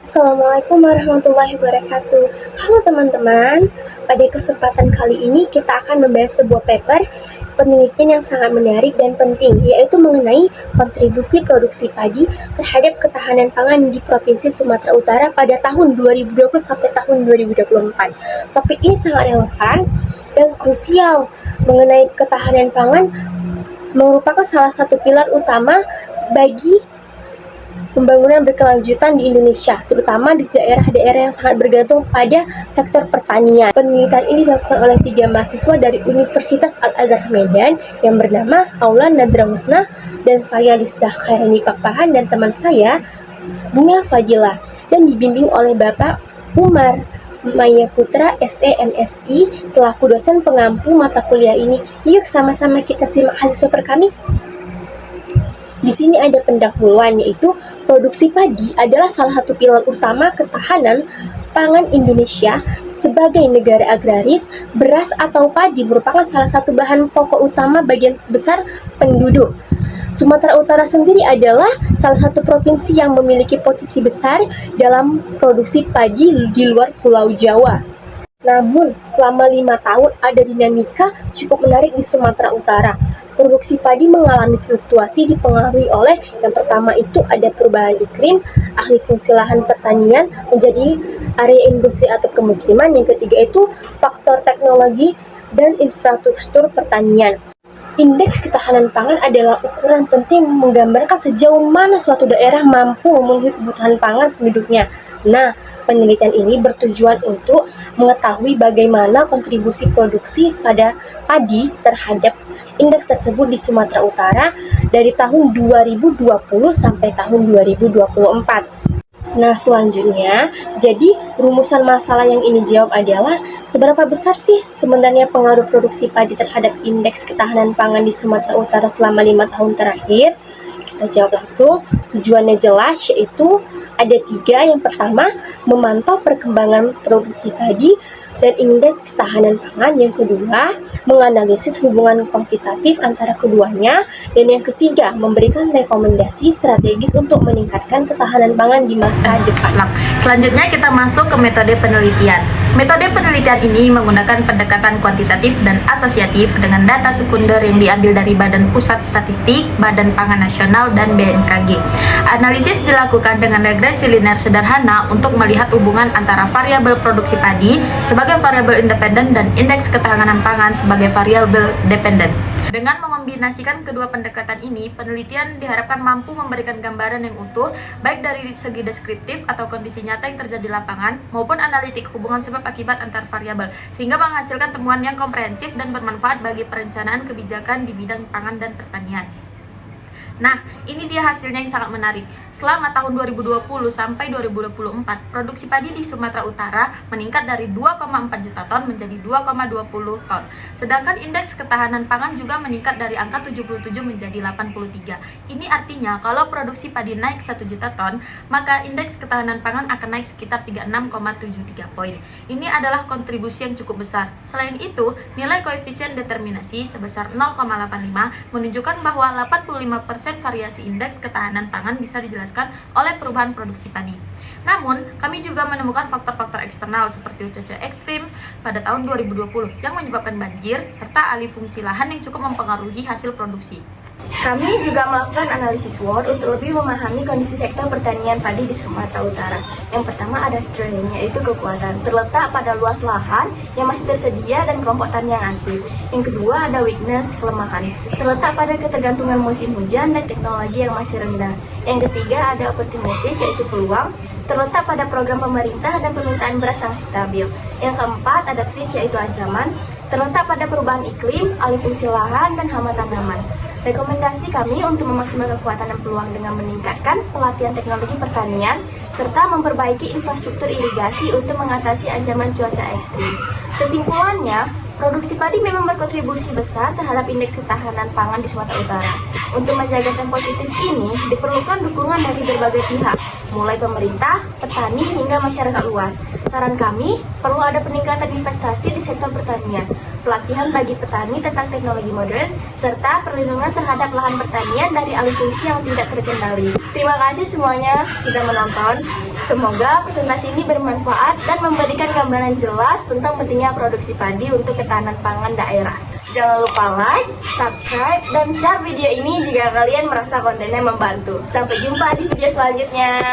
Assalamualaikum warahmatullahi wabarakatuh. Halo teman-teman, pada kesempatan kali ini kita akan membahas sebuah paper penelitian yang sangat menarik dan penting, yaitu mengenai kontribusi produksi padi terhadap ketahanan pangan di Provinsi Sumatera Utara pada tahun 2020 sampai tahun 2024. Topik ini sangat relevan dan krusial mengenai ketahanan pangan, merupakan salah satu pilar utama bagi pembangunan berkelanjutan di Indonesia, terutama di daerah-daerah yang sangat bergantung pada sektor pertanian. Penelitian ini dilakukan oleh 3 mahasiswa dari Universitas Al-Azhar Medan yang bernama Aulan Nadra Husna dan saya Lisdah Khairani Pakpahan dan teman saya Bunga Fadila, dan dibimbing oleh Bapak Umar Maya Putra SE MSI selaku dosen pengampu mata kuliah ini. Yuk sama-sama kita simak hasil paper kami. Di sini ada pendahuluan, yaitu produksi padi adalah salah satu pilar utama ketahanan pangan Indonesia. Sebagai negara agraris, beras atau padi merupakan salah satu bahan pokok utama bagian besar penduduk. Sumatera Utara sendiri adalah salah satu provinsi yang memiliki potensi besar dalam produksi padi di luar Pulau Jawa. Namun, selama 5 tahun ada dinamika cukup menarik di Sumatera Utara. Produksi padi mengalami fluktuasi dipengaruhi oleh yang pertama itu ada perubahan iklim, alih fungsi lahan pertanian menjadi area industri atau permukiman. Yang ketiga itu faktor teknologi dan infrastruktur pertanian. Indeks ketahanan pangan adalah ukuran penting menggambarkan sejauh mana suatu daerah mampu memenuhi kebutuhan pangan penduduknya. Nah, penelitian ini bertujuan untuk mengetahui bagaimana kontribusi produksi pada padi terhadap indeks tersebut di Sumatera Utara dari tahun 2020 sampai tahun 2024. Nah, selanjutnya, jadi rumusan masalah yang ini jawab adalah seberapa besar sih sebenarnya pengaruh produksi padi terhadap indeks ketahanan pangan di Sumatera Utara selama 5 tahun terakhir? Kita jawab langsung. Tujuannya jelas, yaitu ada 3. Yang pertama, memantau perkembangan produksi padi dan indeks ketahanan pangan. Yang kedua, menganalisis hubungan kuantitatif antara keduanya. Dan yang ketiga, memberikan rekomendasi strategis untuk meningkatkan ketahanan pangan di masa depan. Selanjutnya kita masuk ke metode penelitian. Metode penelitian ini menggunakan pendekatan kuantitatif dan asosiatif dengan data sekunder yang diambil dari Badan Pusat Statistik, Badan Pangan Nasional, dan BMKG. Analisis dilakukan dengan regresi linear sederhana untuk melihat hubungan antara variabel produksi padi sebagai variabel independen dan indeks ketahanan pangan sebagai variabel dependen. Dengan mengombinasikan kedua pendekatan ini, penelitian diharapkan mampu memberikan gambaran yang utuh, baik dari segi deskriptif atau kondisi nyata yang terjadi di lapangan, maupun analitik hubungan sebab akibat antar variabel, sehingga menghasilkan temuan yang komprehensif dan bermanfaat bagi perencanaan kebijakan di bidang pangan dan pertanian. Nah, ini dia hasilnya yang sangat menarik. Selama tahun 2020 sampai 2024, produksi padi di Sumatera Utara meningkat dari 2,4 juta ton menjadi 2,20 ton. Sedangkan indeks ketahanan pangan juga meningkat dari angka 77 menjadi 83. Ini artinya kalau produksi padi naik 1 juta ton, maka indeks ketahanan pangan akan naik sekitar 36,73 poin. Ini adalah kontribusi yang cukup besar. Selain itu, nilai koefisien determinasi sebesar 0,85 menunjukkan bahwa 85% variasi indeks ketahanan pangan bisa dijelaskan oleh perubahan produksi padi. Namun, kami juga menemukan faktor-faktor eksternal seperti cuaca ekstrim pada tahun 2020 yang menyebabkan banjir serta alih fungsi lahan yang cukup mempengaruhi hasil produksi. Kami juga melakukan analisis SWOT untuk lebih memahami kondisi sektor pertanian padi di Sumatera Utara. Yang pertama ada strength, yaitu kekuatan, terletak pada luas lahan yang masih tersedia dan kelompok tani yang aktif. Yang kedua ada weakness, kelemahan, terletak pada ketergantungan musim hujan dan teknologi yang masih rendah. Yang ketiga ada opportunities, yaitu peluang, terletak pada program pemerintah dan permintaan beras yang stabil. Yang keempat ada threats, yaitu ancaman, terletak pada perubahan iklim, alih fungsi lahan, dan hama tanaman. Rekomendasi kami untuk memaksimalkan kekuatan dan peluang dengan meningkatkan pelatihan teknologi pertanian serta memperbaiki infrastruktur irigasi untuk mengatasi ancaman cuaca ekstrim. Kesimpulannya, produksi padi memang berkontribusi besar terhadap indeks ketahanan pangan di Sumatera Utara. Untuk menjaga tren positif ini, diperlukan dukungan dari berbagai pihak, mulai pemerintah, petani, hingga masyarakat luas. Saran kami, perlu ada peningkatan investasi di sektor pertanian, pelatihan bagi petani tentang teknologi modern, serta perlindungan terhadap lahan pertanian dari alih fungsi yang tidak terkendali. Terima kasih semuanya sudah menonton. Semoga presentasi ini bermanfaat dan memberikan gambaran jelas tentang pentingnya produksi padi untuk ketahanan pangan daerah. Jangan lupa like, subscribe, dan share video ini jika kalian merasa kontennya membantu. Sampai jumpa di video selanjutnya.